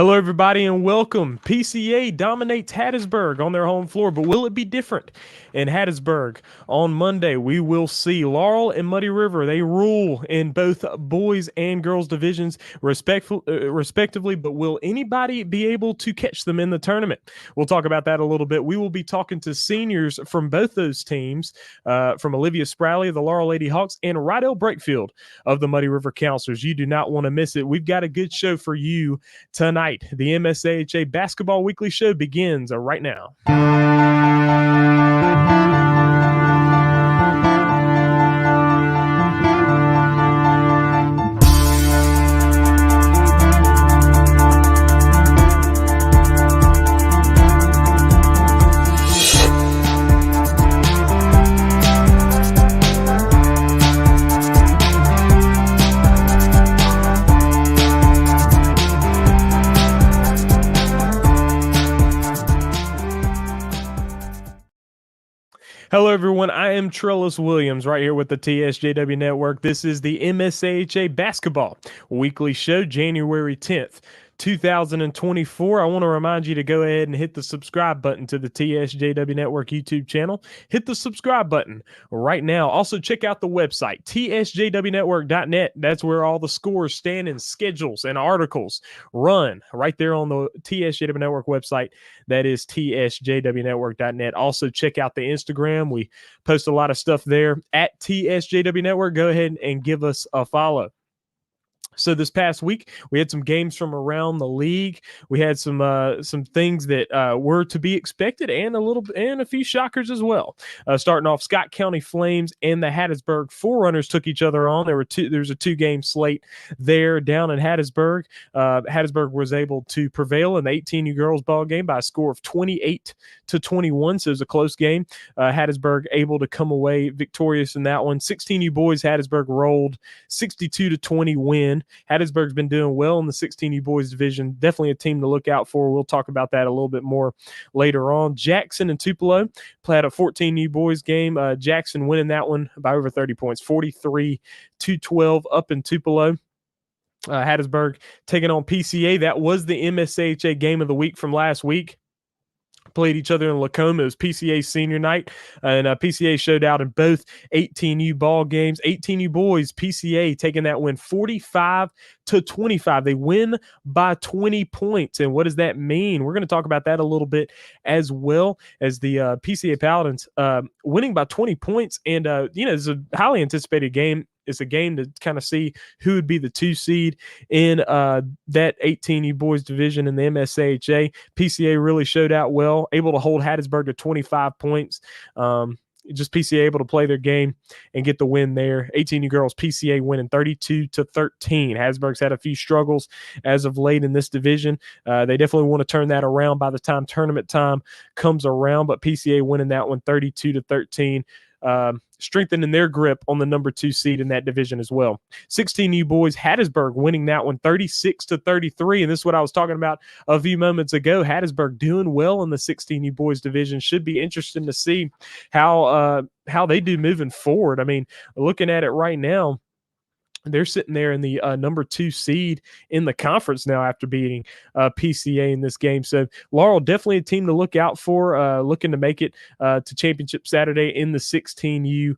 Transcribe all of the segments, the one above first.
Hello, everybody, and welcome. PCA dominates Hattiesburg on their home floor, but will it be different in Hattiesburg? On Monday, we will see Laurel and Muddy River. They rule in both boys and girls divisions respectively, but will anybody be able to catch them in the tournament? We'll talk about that a little bit. We will be talking to seniors from both those teams, from Olivia Spralley of the Laurel Lady Hawks and Rydell Breakfield of the Muddy River Counselors. You do not want to miss it. We've got a good show for you tonight. The MSAHA Basketball Weekly Show begins right now. Hello, everyone. I am Trellis Williams right here with the TSJW Network. This is the MSAHA Basketball Weekly Show, January 10th. 2024. I want to remind you to go ahead and hit the subscribe button to the TSJW Network YouTube channel. Hit the subscribe button right now. Also, check out the website, tsjwnetwork.net. That's where all the scores, standings, schedules, and articles run right there on the TSJW Network website. That is tsjwnetwork.net. Also, check out the Instagram. We post a lot of stuff there at TSJW Network. Go ahead and give us a follow. So this past week, we had some games from around the league. We had some things that were to be expected, and a few shockers as well. Starting off, Scott County Flames and the Hattiesburg Forerunners took each other on. There was a two-game slate there down in Hattiesburg. Hattiesburg was able to prevail in the 18U girls ball game by a score of 28-21. So it was a close game. Hattiesburg able to come away victorious in that one. 16U boys, Hattiesburg rolled 62-20 win. Hattiesburg's been doing well in the 16U boys division. Definitely a team to look out for. We'll talk about that a little bit more later on. Jackson and Tupelo played a 14U boys game. Jackson winning that one by over 30 points, 43-12 up in Tupelo. Hattiesburg taking on PCA. That was the MSAHA game of the week from last week. Played each other in Lacombe. It was PCA senior night, and PCA showed out in both 18U ball games. 18U boys, PCA taking that win 45-25. They win by 20 points. And what does that mean? We're going to talk about that a little bit, as well as the PCA Paladins winning by 20 points. And, it's a highly anticipated game. It's a game to kind of see who would be the 2 seed in that 18U boys division in the MSAHA. PCA really showed out well, able to hold Hattiesburg to 25 points. Just PCA able to play their game and get the win there. 18U girls, PCA winning 32-13. Hattiesburg's had a few struggles as of late in this division. They definitely want to turn that around by the time tournament time comes around, but PCA winning that one 32-13. Strengthening their grip on the number 2 seed in that division as well. 16U boys, Hattiesburg winning that one 36-33. And this is what I was talking about a few moments ago. Hattiesburg doing well in the 16U boys division. Should be interesting to see how they do moving forward. I mean, looking at it right now, they're sitting there in the number 2 seed in the conference now after beating PCA in this game. So Laurel, definitely a team to look out for, looking to make it to championship Saturday in the 16U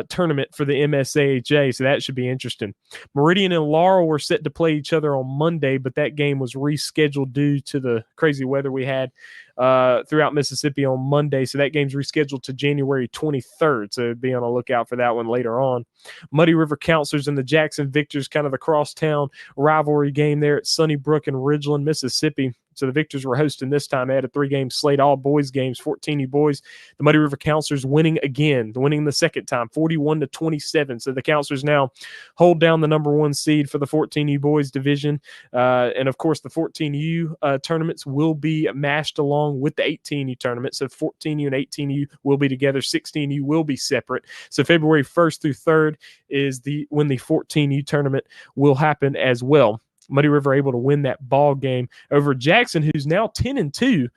tournament for the MSAHA. So that should be interesting. Meridian and Laurel were set to play each other on Monday, but that game was rescheduled due to the crazy weather we had throughout Mississippi on Monday. So that game's rescheduled to January 23rd. So be on the lookout for that one later on. Muddy River Counselors and the Jackson Victors, kind of the crosstown rivalry game there at Sunnybrook and Ridgeland, Mississippi. So the Victors were hosting this time. They had a 3-game slate, all boys games, 14U boys. The Muddy River Counselors winning again, winning the second time, 41-27. So the Counselors now hold down the number 1 seed for the 14U boys division. And of course, the 14U tournaments will be mashed along with the 18U tournament. So 14U and 18U will be together. 16U will be separate. So February 1st through 3rd is when the 14U tournament will happen as well. Muddy River able to win that ball game over Jackson, who's now 10-2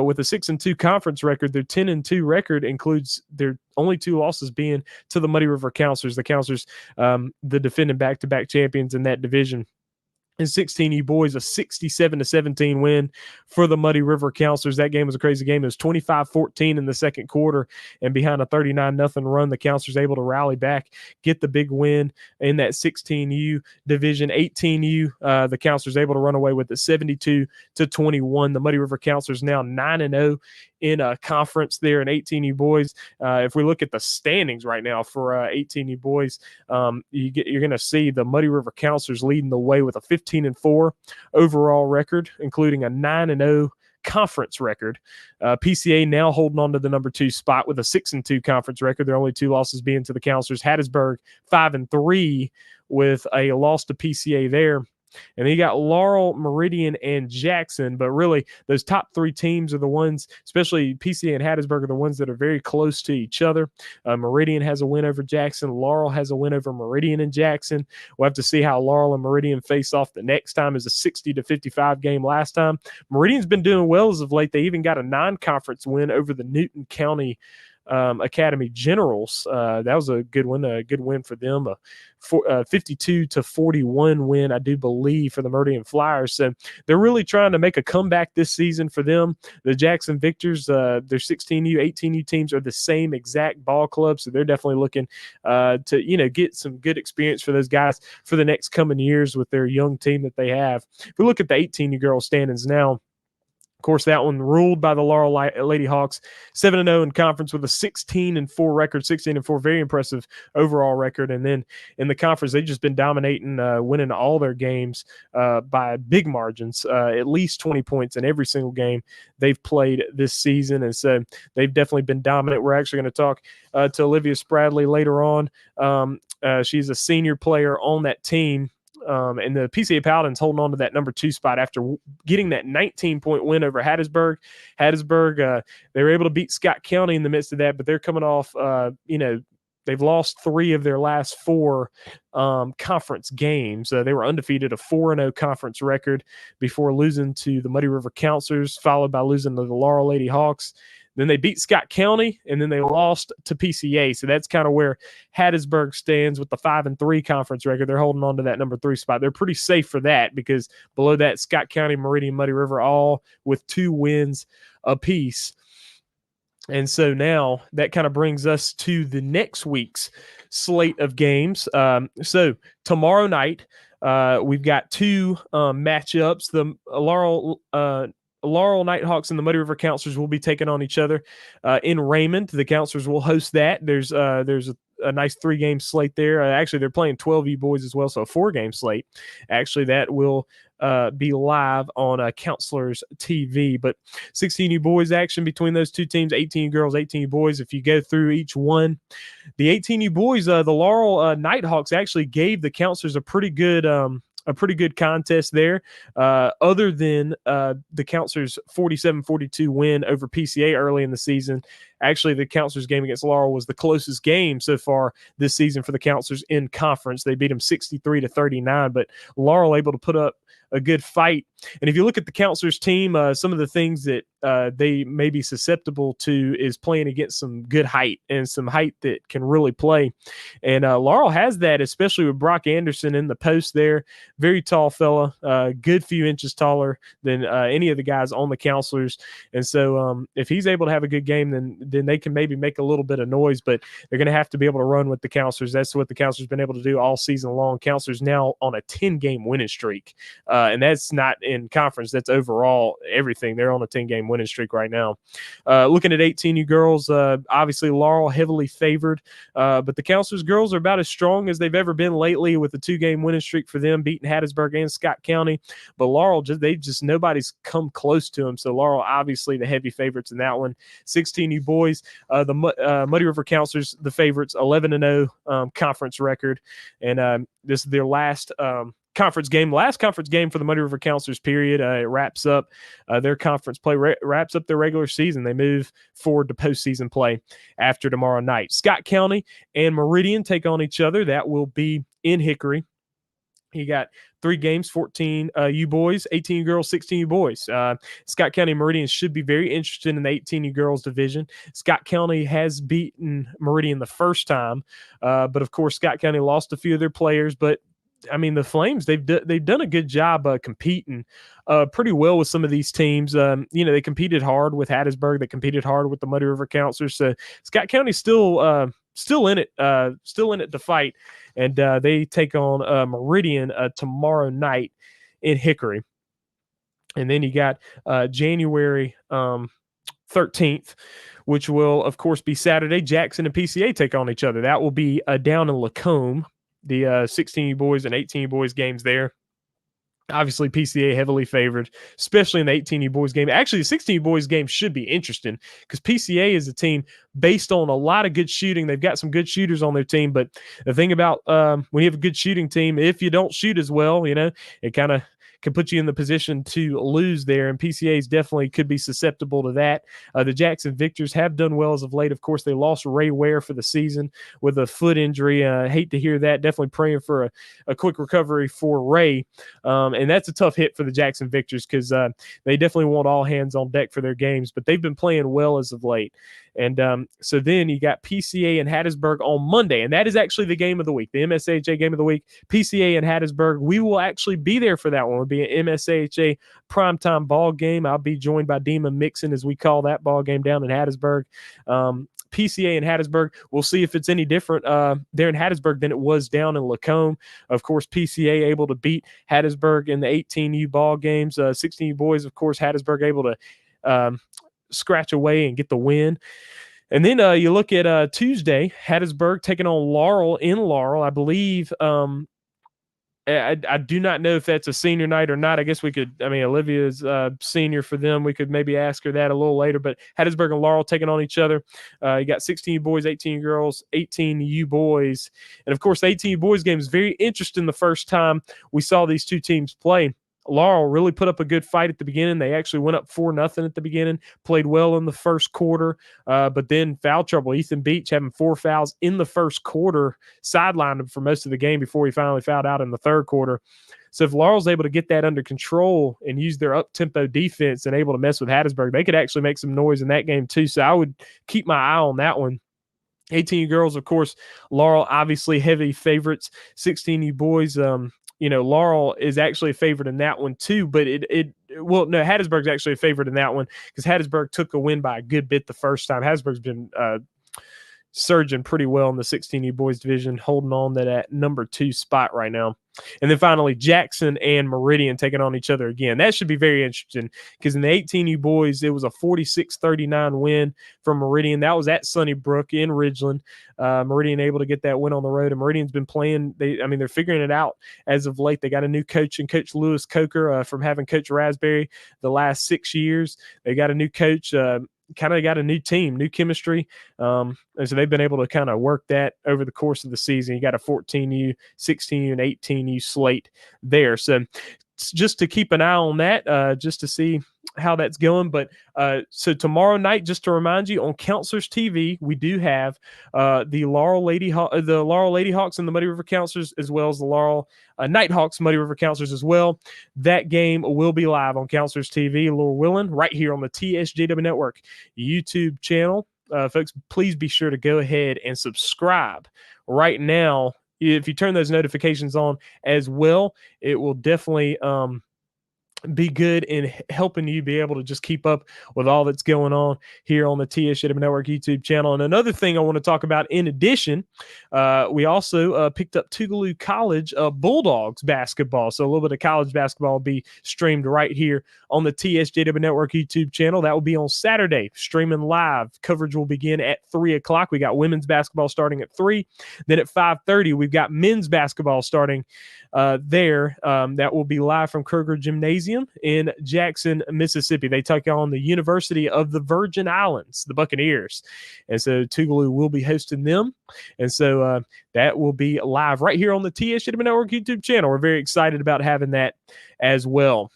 with a 6-2 conference record. Their 10-2 record includes their only 2 losses being to the Muddy River Counselors. The Counselors, the defending back-to-back champions in that division. And 16U boys, a 67-17 win for the Muddy River Counselors. That game was a crazy game. It was 25-14 in the second quarter, and behind a 39-0 run, the Counselors able to rally back, get the big win in that 16U division. 18U, the Counselors able to run away with it 72-21. The Muddy River Counselors now 9-0 in a conference there in 18U boys. If we look at the standings right now for 18U boys, you're going to see the Muddy River Counselors leading the way with a 15-4 overall record, including a 9-0 conference record. PCA now holding on to the number 2 spot with a 6-2 conference record. Their only 2 losses being to the Counselors. Hattiesburg 5-3 with a loss to PCA there. And then you got Laurel, Meridian, and Jackson. But really, those top 3 teams are the ones, especially PCA and Hattiesburg, are the ones that are very close to each other. Meridian has a win over Jackson. Laurel has a win over Meridian and Jackson. We'll have to see how Laurel and Meridian face off the next time. Is a 60-55 game last time. Meridian's been doing well as of late. They even got a non-conference win over the Newton County Academy Generals. That was a good one, a good win for them. A 52-41 win, I do believe, for the Meridian Flyers. So they're really trying to make a comeback this season for them. The Jackson Victors, their 16U, 18U teams are the same exact ball club, so they're definitely looking to get some good experience for those guys for the next coming years with their young team that they have. If we look at the 18U girls standings now, of course, that one ruled by the Laurel Lady Hawks, 7-0 in conference with a 16-4 record, 16-4, very impressive overall record. And then in the conference, they've just been dominating, winning all their games by big margins, at least 20 points in every single game they've played this season. And so they've definitely been dominant. We're actually going to talk to Olivia Spradley later on. She's a senior player on that team. And the PCA Paladins holding on to that number 2 spot after getting that 19-point win over Hattiesburg. Hattiesburg, they were able to beat Scott County in the midst of that, but they're coming off, they've lost 3 of their last 4 conference games. They were undefeated, a 4-0 conference record before losing to the Muddy River Counselors, followed by losing to the Laurel Lady Hawks. Then they beat Scott County, and then they lost to PCA. So that's kind of where Hattiesburg stands with the 5-3 conference record. They're holding on to that number 3 spot. They're pretty safe for that because below that, Scott County, Meridian, Muddy River, all with 2 wins apiece. And so now that kind of brings us to the next week's slate of games. So tomorrow night, we've got 2 matchups. The Laurel Nighthawks and the Muddy River Counselors will be taking on each other in Raymond. The Counselors will host that. There's a nice 3-game slate there. Actually, they're playing 12U boys as well, so a 4-game slate. Actually, that will be live on Counselors TV. But 16U boys action between those 2 teams, 18U girls, 18U boys. If you go through each one, the 18U boys, the Laurel Nighthawks actually gave the Counselors a pretty good contest there, other than the Counselors' 47-42 win over PCA early in the season. Actually, the Counselors game against Laurel was the closest game so far this season for the Counselors in conference. They beat them 63-39, but Laurel able to put up a good fight. And if you look at the Counselors team, some of the things that they may be susceptible to is playing against some good height and some height that can really play. And Laurel has that, especially with Brock Anderson in the post there. Very tall fella, good few inches taller than any of the guys on the Counselors. And so if he's able to have a good game, then they can maybe make a little bit of noise, but they're going to have to be able to run with the Counselors. That's what the Counselors been able to do all season long. Counselors now on a 10-game winning streak. And that's not in conference. That's overall everything. They're on a 10-game winning streak right now. Looking at 18U girls, obviously Laurel heavily favored, but the Counselors girls are about as strong as they've ever been lately with a 2-game winning streak for them, beating Hattiesburg and Scott County. But Laurel, nobody's come close to them. So Laurel, obviously the heavy favorites in that one. 16U boys, the Muddy River Counselors, the favorites, 11-0 conference record. And this is their last conference game for the Muddy River Counselors, period. It wraps up their conference play, wraps up their regular season. They move forward to postseason play after tomorrow night. Scott County and Meridian take on each other. That will be in Hickory. You got 3 games, 14 U boys, 18 girls, 16 U boys. Scott County Meridian should be very interested in the 18 U girls division. Scott County has beaten Meridian the first time, but of course Scott County lost a few of their players, but I mean, the Flames, they've done a good job competing pretty well with some of these teams. They competed hard with Hattiesburg. They competed hard with the Muddy River Counselors. So Scott County's still in it, to fight, and they take on Meridian tomorrow night in Hickory. And then you got January 13th, which will, of course, be Saturday. Jackson and PCA take on each other. That will be down in Lacombe, the 16U boys and 18U boys games there. Obviously, PCA heavily favored, especially in the 18U boys game. Actually, the 16U boys game should be interesting because PCA is a team based on a lot of good shooting. They've got some good shooters on their team, but the thing about when you have a good shooting team, if you don't shoot as well, it kind of can put you in the position to lose there, and PCA's definitely could be susceptible to that. The Jackson Victors have done well as of late. Of course, they lost Ray Ware for the season with a foot injury. Hate to hear that. Definitely praying for a quick recovery for Ray. And that's a tough hit for the Jackson Victors because they definitely want all hands on deck for their games, but they've been playing well as of late. And so then you got PCA and Hattiesburg on Monday, and that is actually the game of the week, the MSAHA game of the week, PCA and Hattiesburg. We will actually be there for that one. It'll be an MSAHA primetime ball game. I'll be joined by Dima Mixon, as we call that ball game down in Hattiesburg. PCA in Hattiesburg. We'll see if it's any different there in Hattiesburg than it was down in Lacombe. Of course, PCA able to beat Hattiesburg in the 18U ball games. 16U boys, of course, Hattiesburg able to scratch away and get the win. And then you look at Tuesday, Hattiesburg taking on Laurel in Laurel. I believe I do not know if that's a senior night or not. I guess we could, Olivia's senior for them. We could maybe ask her that a little later. But Hattiesburg and Laurel taking on each other. You got 16U boys, 18U girls, 18U boys. And, of course, the 18U boys game is very interesting the first time we saw these two teams play. Laurel really put up a good fight at the beginning. They actually went up 4-0 at the beginning, played well in the first quarter, but then foul trouble. Ethan Beach having 4 fouls in the first quarter, sidelined him for most of the game before he finally fouled out in the third quarter. So if Laurel's able to get that under control and use their up-tempo defense and able to mess with Hattiesburg, they could actually make some noise in that game too. So I would keep my eye on that one. 18U girls, of course, Laurel obviously heavy favorites. 16U boys, Laurel is actually a favorite in that one too, but Hattiesburg's actually a favorite in that one because Hattiesburg took a win by a good bit the first time. Hattiesburg's been surging pretty well in the 16U boys division, holding on to that number 2 spot right now. And then finally, Jackson and Meridian taking on each other again. That should be very interesting because in the 18U boys, it was a 46-39 win from Meridian. That was at Sunnybrook in Ridgeland. Meridian able to get that win on the road. And Meridian's been playing. They're figuring it out as of late. They got a new coach in Coach Lewis Coker from having Coach Raspberry the last 6 years. They got a new coach. Kind of got a new team, new chemistry. And so they've been able to kind of work that over the course of the season. You got a 14U, 16U, and 18U slate there. So just to keep an eye on that, just to see how that's going. But so tomorrow night, just to remind you, on Counselors TV, we do have the Laurel Lady Hawks and the Muddy River Counselors, as well as the Laurel Nighthawks, Muddy River Counselors as well. That game will be live on Counselors TV, Lord willing, right here on the TSJW Network YouTube channel. Folks, please be sure to go ahead and subscribe right now. If you turn those notifications on as well, it will definitely be good in helping you be able to just keep up with all that's going on here on the TSJW Network YouTube channel. And another thing I want to talk about in addition, we also picked up Tougaloo College Bulldogs basketball. So a little bit of college basketball will be streamed right here on the TSJW Network YouTube channel. That will be on Saturday, streaming live. Coverage will begin at 3 o'clock. We got women's basketball starting at 3. Then at 5:30, we've got men's basketball starting there. That will be live from Kroger Gymnasium in Jackson, Mississippi. They take on the University of the Virgin Islands, the Buccaneers. And so Tougaloo will be hosting them. And so that will be live right here on the TSJW Network YouTube channel. We're very excited about having that as well.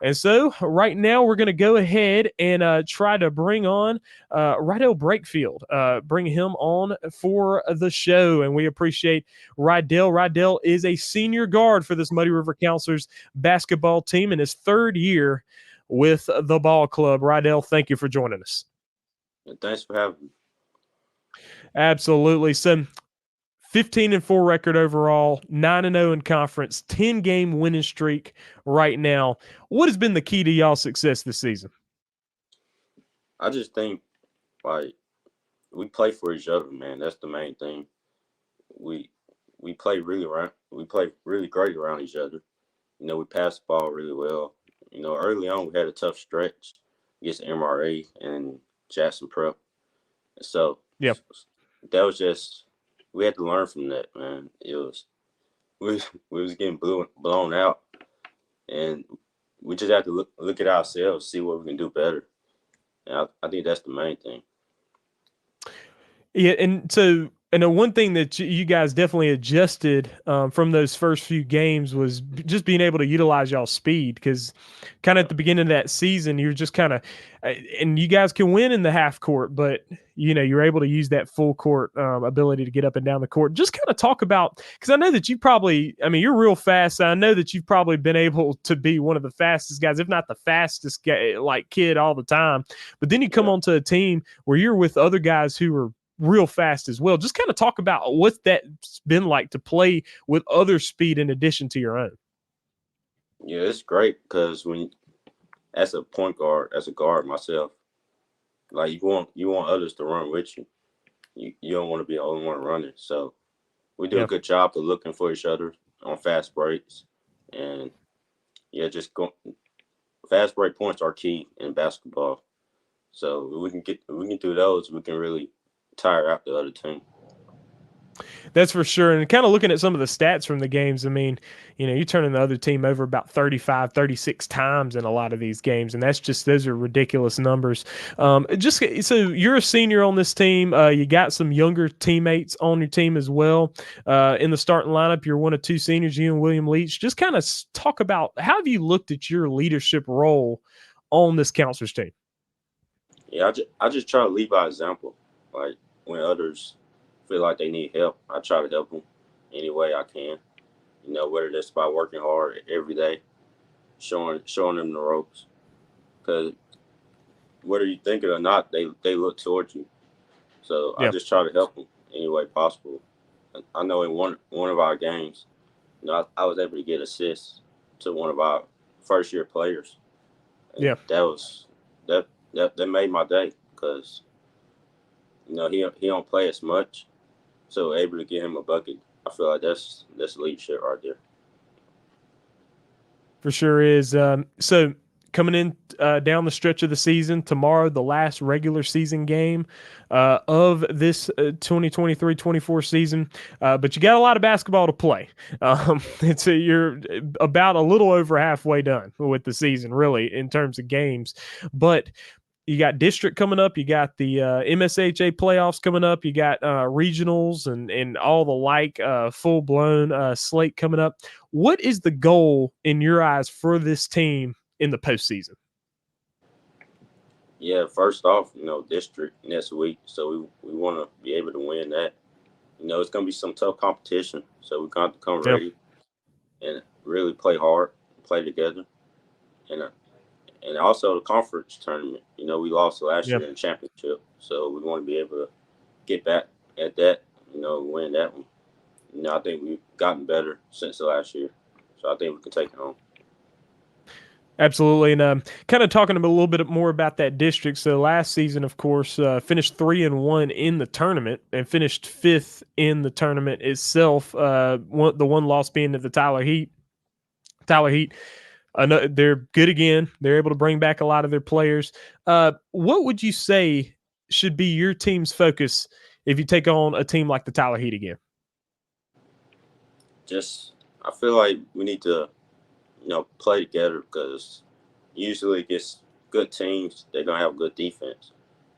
And so right now we're going to go ahead and try to bring on Rydell Brakefield, bring him on for the show. And we appreciate Rydell. Rydell is a senior guard for this Muddy River Counselors basketball team in his 3rd year with the ball club. Rydell, thank you for joining us. Thanks for having me. Absolutely. So 15-4 record overall, 9-0 in conference, 10-game winning streak right now. What has been the key to y'all's success this season? I just think like we play for each other, man. That's the main thing. We we play really great around each other. We pass the ball really well. Early on we had a tough stretch against MRA and Jackson Prep. So Yeah. that was just we had to learn from that, man. We was getting blown out, and we just have to look at ourselves, see what we can do better. And I think that's the main thing. Yeah, and so the one thing that you guys definitely adjusted from those first few games was just being able to utilize y'all's speed, because kind of at the beginning of that season, you're just kind of, and you guys can win in the half court, but you're able to use that full court ability to get up and down the court. Just kind of talk about, because I know that you probably, you're real fast. So I know that you've probably been able to be one of the fastest guys, if not the fastest guy, like kid all the time. But then you come onto a team where you're with other guys who are real fast as well. Just kind of talk about what that's been like to play with other speed in addition to your own. Yeah, it's great because as a point guard, as a guard myself, like you want others to run with you. You don't want to be the only one running. So we do a good job of looking for each other on fast breaks, and fast break points are key in basketball. So if we can do those, we can really tire out the other team. That's for sure. And kind of looking at some of the stats from the games, you're turning the other team over about 35, 36 times in a lot of these games. And those are ridiculous numbers. So you're a senior on this team. You got some younger teammates on your team as well. In the starting lineup, you're one of two seniors, you and William Leach. Just kind of talk about, how have you looked at your leadership role on this counselors team? Yeah, I just try to lead by example. Like when others feel like they need help, I try to help them any way I can. Whether that's by working hard every day, showing them the ropes. Because whether you think it or not, they look towards you. So I just try to help them any way possible. I know in one of our games, I was able to get assists to one of our first year players. And that made my day, because he don't play as much, so able to get him a bucket, I feel like that's leadership right there. For sure is. So coming in down the stretch of the season, tomorrow, the last regular season game of this 2023-24 season. But you got a lot of basketball to play. You're about a little over halfway done with the season, really, in terms of games. But you got district coming up. You got the MSAHA playoffs coming up. You got regionals and all the like, full-blown slate coming up. What is the goal in your eyes for this team in the postseason? Yeah, first off, district next week. So we want to be able to win that. It's going to be some tough competition. So we're going to have to come ready and really play hard, play together. And also the conference tournament. We lost last year in the championship. So we want to be able to get back at that, win that one. I think we've gotten better since the last year. So I think we can take it home. Absolutely. And kind of talking a little bit more about that district. So last season, of course, finished 3-1 in the tournament and finished 5th in the tournament itself. The one loss being to the Tyler Heat. They're good again. They're able to bring back a lot of their players. What would you say should be your team's focus if you take on a team like the Tyler Heat again? I feel like we need to, play together, because usually against good teams, they're going to have good defense.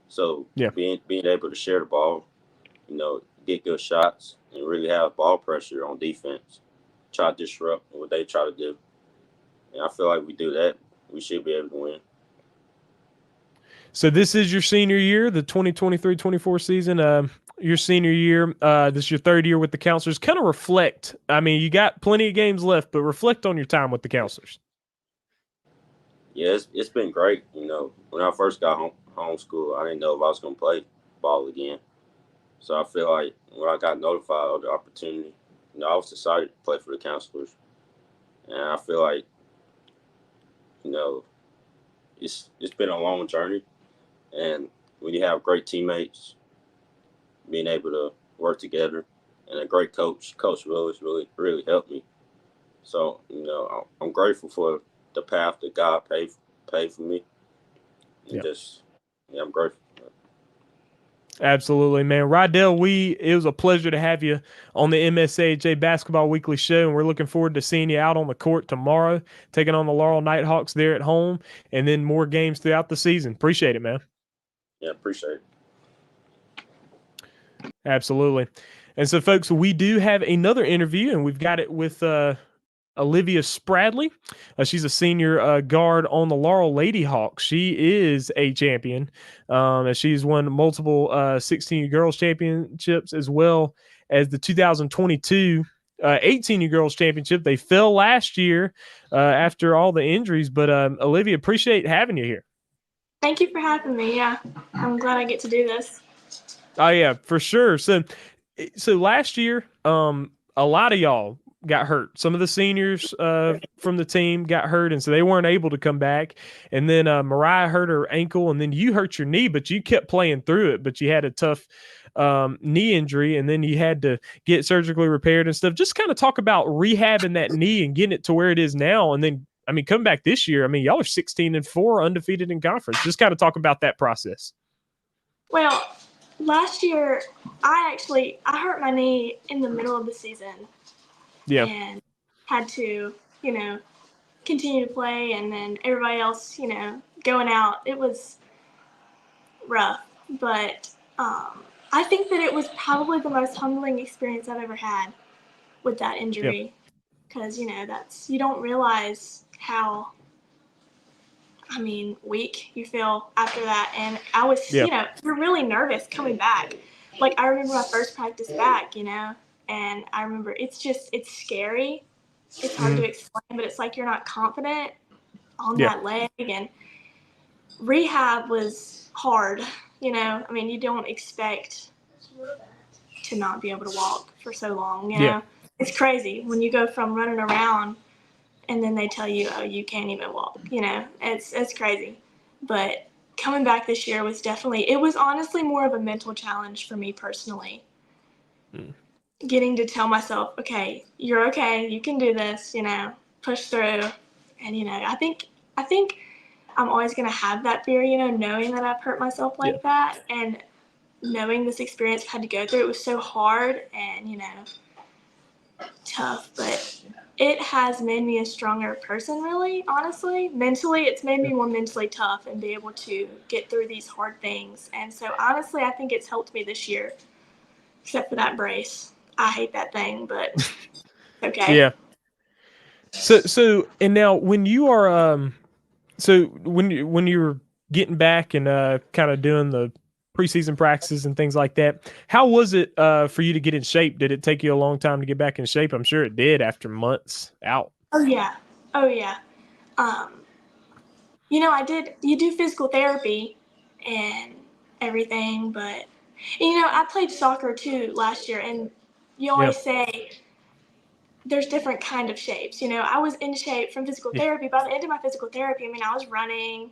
So being able to share the ball, get good shots, and really have ball pressure on defense, try to disrupt what they try to do. And I feel like we do that, we should be able to win. So this is your senior year, the 2023-24 season. Your senior year, this is your 3rd year with the counselors. Kind of reflect. You got plenty of games left, but reflect on your time with the counselors. Yeah, it's been great. When I first got homeschool, I didn't know if I was going to play ball again. So I feel like when I got notified of the opportunity, I was excited to play for the Counselors. And I feel like, you know, it's been a long journey. And when you have great teammates, being able to work together, and a great coach, Coach Willis really helped me. So, I'm grateful for the path that God paved for me. And I'm grateful. Absolutely, man. Rydell, it was a pleasure to have you on the MSAHA Basketball Weekly Show, and we're looking forward to seeing you out on the court tomorrow, taking on the Laurel Nighthawks there at home, and then more games throughout the season. Appreciate it, man. Yeah, appreciate it. Absolutely. And so, folks, we do have another interview, and we've got it with Olivia Spradley. She's a senior guard on the Laurel Lady Hawks. She is a champion. And she's won multiple 16 girls championships, as well as the 2022 18 girls championship. They fell last year after all the injuries. But Olivia, appreciate having you here. Thank you for having me. Yeah, I'm glad I get to do this. Oh yeah, for sure. So last year, a lot of y'all got hurt. Some of the seniors from the team got hurt, and so they weren't able to come back. And then Mariah hurt her ankle, and then you hurt your knee, but you kept playing through it. But you had a tough knee injury, and then you had to get surgically repaired and stuff. Just kind of talk about rehabbing that knee and getting it to where it is now. And then, come back this year. Y'all are 16-4, undefeated in conference. Just kind of talk about that process. Well, last year, I hurt my knee in the middle of the season. Yeah. And had to, continue to play, and then everybody else, going out. It was rough, but I think that it was probably the most humbling experience I've ever had with that injury, because, you don't realize how, weak you feel after that. And I was, you're really nervous coming back. Like, I remember my first practice back, and I remember it's scary. It's hard to explain, but it's like you're not confident on that leg. And rehab was hard, you don't expect to not be able to walk for so long, you know? It's crazy when you go from running around and then they tell you, oh, you can't even walk, it's crazy. But coming back this year was it was honestly more of a mental challenge for me personally. Getting to tell myself, okay, you're okay, you can do this, push through. And, I think I'm always going to have that fear, knowing that I've hurt myself like that, and knowing this experience I had to go through. It was so hard and, tough, but it has made me a stronger person, really, honestly. Mentally, it's made me more mentally tough and be able to get through these hard things. And so, honestly, I think it's helped me this year, except for that brace. I hate that thing, but okay. Yeah. So, and now when you are, when you're getting back and kind of doing the preseason practices and things like that, how was it for you to get in shape? Did it take you a long time to get back in shape? I'm sure it did after months out. Oh yeah. I did. You do physical therapy and everything, but I played soccer too last year, and you always say there's different kind of shapes. I was in shape from physical therapy. By the end of my physical therapy, I was running,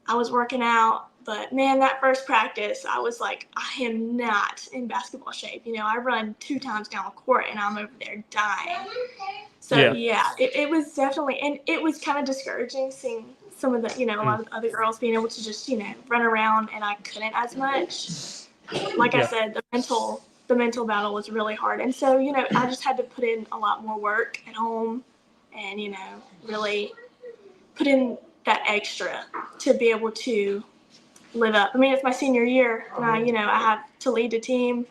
I was working out, but man, that first practice, I was like, I am not in basketball shape. I run 2 times down the court and I'm over there dying. So it was definitely, and it was kind of discouraging seeing some of the, a lot of other girls being able to just, run around, and I couldn't as much. Like I said, the mental battle was really hard. And so, I just had to put in a lot more work at home and, really put in that extra to be able to live up. It's my senior year, and I have to lead a team,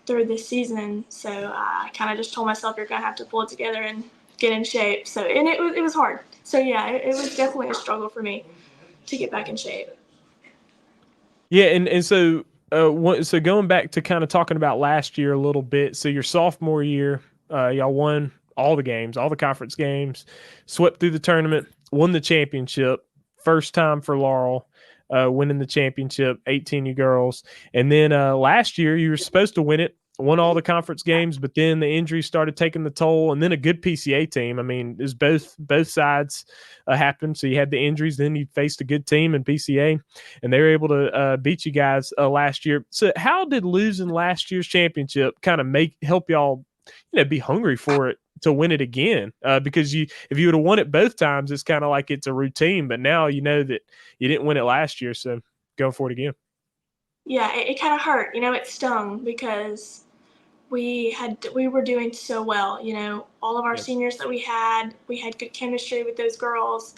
through this season. So I kind of just told myself, you're going to have to pull it together and get in shape. So, and it was hard. So it was definitely a struggle for me to get back in shape. Yeah. And so, so going back to kind of talking about last year a little bit. So your sophomore year, y'all won all the games, all the conference games, swept through the tournament, won the championship, first time for Laurel. winning the championship, 18U girls. And then last year you were supposed to win it, won all the conference games, but then the injuries started taking the toll, and then a good PCA team. I mean, it was both sides happened. So you had the injuries, then you faced a good team in PCA, and they were able to beat you guys last year. So how did losing last year's championship kind of help y'all, be hungry for it to win it again? Because if you would have won it both times, it's kind of like it's a routine, but now you know that you didn't win it last year, so going for it again. Yeah, it kind of hurt. It stung because we were doing so well. All of our seniors that we had good chemistry with those girls,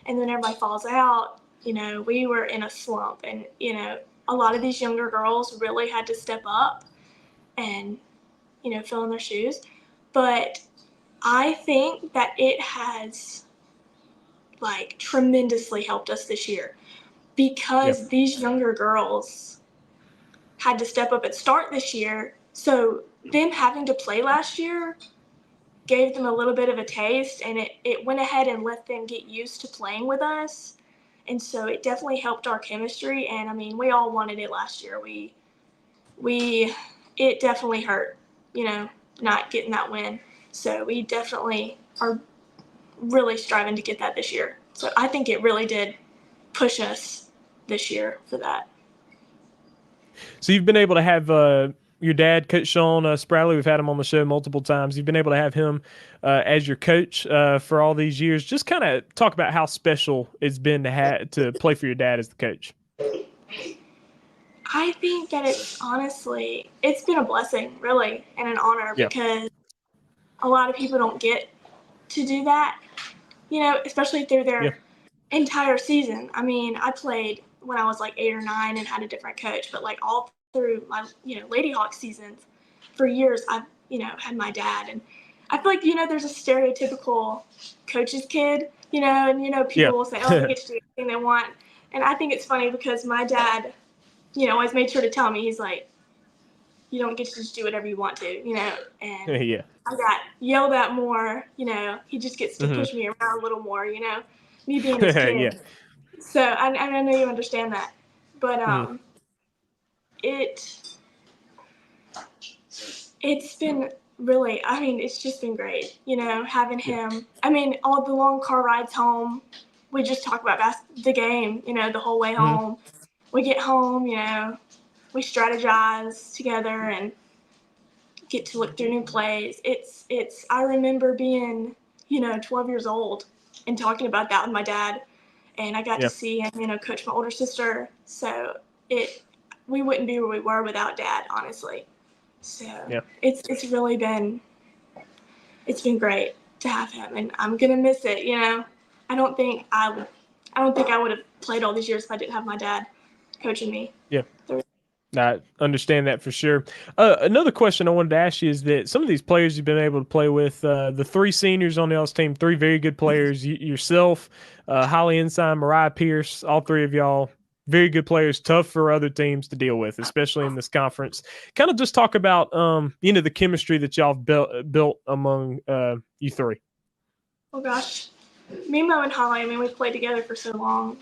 and then everybody falls out. We were in a slump, and a lot of these younger girls really had to step up and fill in their shoes. But I think that it has tremendously helped us this year because these younger girls had to step up and start this year. So them having to play last year gave them a little bit of a taste, and it went ahead and let them get used to playing with us. And so it definitely helped our chemistry. And I mean, we all wanted it last year. It definitely hurt, not getting that win. So we definitely are really striving to get that this year. So I think it really did push us this year for that. So you've been able to have your dad, Coach Sean Spradley. We've had him on the show multiple times. You've been able to have him as your coach for all these years. Just kind of talk about how special it's been to play for your dad as the coach. I think that it's been a blessing, really, and an honor because a lot of people don't get to do that, especially through their entire season. I mean, I played when I was 8 or 9 and had a different coach, but all through my, Lady Hawk seasons for years, I've, had my dad. And I feel there's a stereotypical coach's kid, and, people will say, oh, they get to do anything they want. And I think it's funny because my dad, always made sure to tell me, he's like, you don't get to just do whatever you want to, and I got yelled at more, he just gets to push me around a little more, me being his kid. So I know you understand that, but it's been really, it's just been great, having him. All the long car rides home, we just talk about the game, the whole way home. We get home, we strategize together and get to look through new plays. I remember being, 12 years old and talking about that with my dad. And I got to see him, coach my older sister. So we wouldn't be where we were without Dad, honestly. So it's really been great to have him, and I'm gonna miss it. I don't think I would have played all these years if I didn't have my dad coaching me. Yeah. I understand that for sure. Another question I wanted to ask you is that some of these players you've been able to play with, the 3 seniors on y'all's team, 3 very good players, yourself, Holly Ensign, Mariah Pierce, all 3 of y'all, very good players, tough for other teams to deal with, especially in this conference. Kind of just talk about, the chemistry that y'all built among you 3. Oh, gosh. Me, Mo, and Holly, we played together for so long.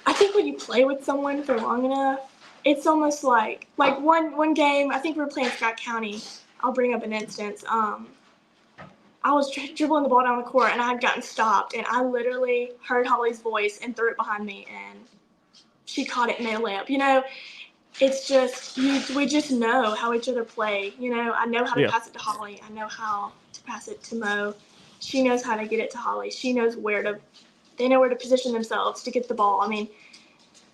I think when you play with someone for long enough, it's almost like one game, I think we were playing Scott County. I'll bring up an instance. I was dribbling the ball down the court, and I had gotten stopped, and I literally heard Holly's voice and threw it behind me, and she caught it and made a layup. It's just, we just know how each other play. I know how to pass it to Holly. I know how to pass it to Mo. She knows how to get it to Holly. She knows they know where to position themselves to get the ball.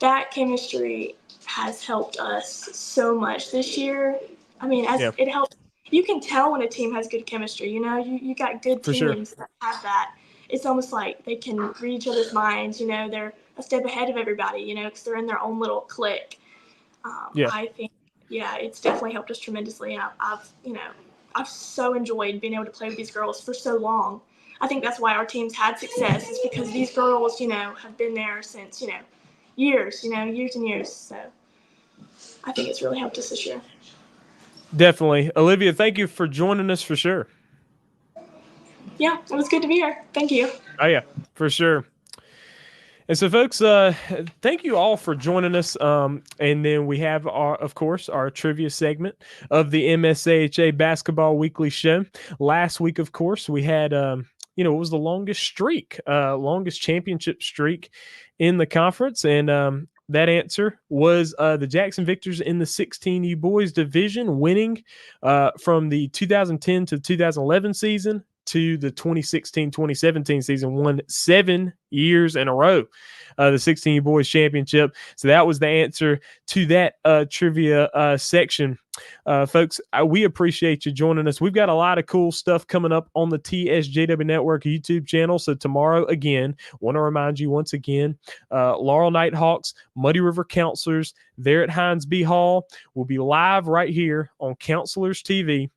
That chemistry has helped us so much this year. It helps. You can tell when a team has good chemistry. You got good teams that have that. It's almost like they can read each other's minds. They're a step ahead of everybody. Because they're in their own little clique. I think, it's definitely helped us tremendously. And I've so enjoyed being able to play with these girls for so long. I think that's why our team's had success, is because these girls, have been there since, years and years. So I think it's really helped us this year. Definitely. Olivia, thank you for joining us for sure. Yeah, it was good to be here. Thank you. Oh, yeah, for sure. And so, folks, thank you all for joining us. And then we have, of course, our trivia segment of the MSAHA Basketball Weekly Show. Last week, of course, we had, it was the longest championship streak in the conference. And that answer was the Jackson Victors in the 16U boys division, winning from the 2010 to 2011 season to the 2016-2017 season, won 7 years in a row, the 16U boys championship. So that was the answer to that trivia section. Folks, we appreciate you joining us. We've got a lot of cool stuff coming up on the TSJW Network YouTube channel. So tomorrow, again, want to remind you once again, Laurel Nighthawks, Muddy River Counselors, there at Hines B. Hall, will be live right here on Counselors TV.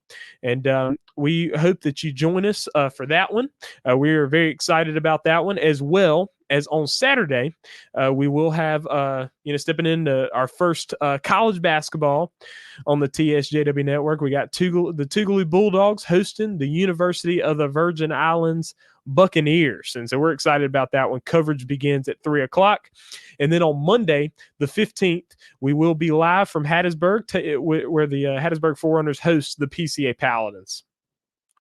And we hope that you join us for that one. We are very excited about that one, as well as on Saturday, we will have, stepping into our first college basketball on the TSJW Network. We got the Tougaloo Bulldogs hosting the University of the Virgin Islands Buccaneers. And so we're excited about that one. Coverage begins at 3:00. And then on Monday, the 15th, we will be live from Hattiesburg, where the Hattiesburg Forerunners host the PCA Paladins.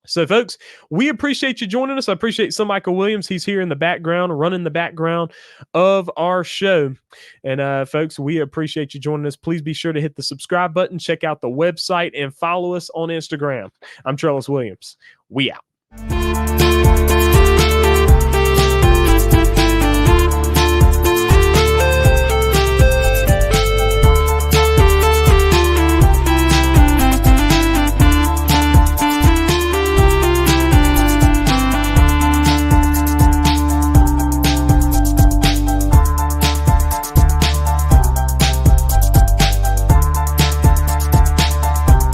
So, folks, we appreciate you joining us. I appreciate Michael Williams. He's here in the background, running the background of our show. And, folks, we appreciate you joining us. Please be sure to hit the subscribe button, check out the website, and follow us on Instagram. I'm Trellis Williams. We out.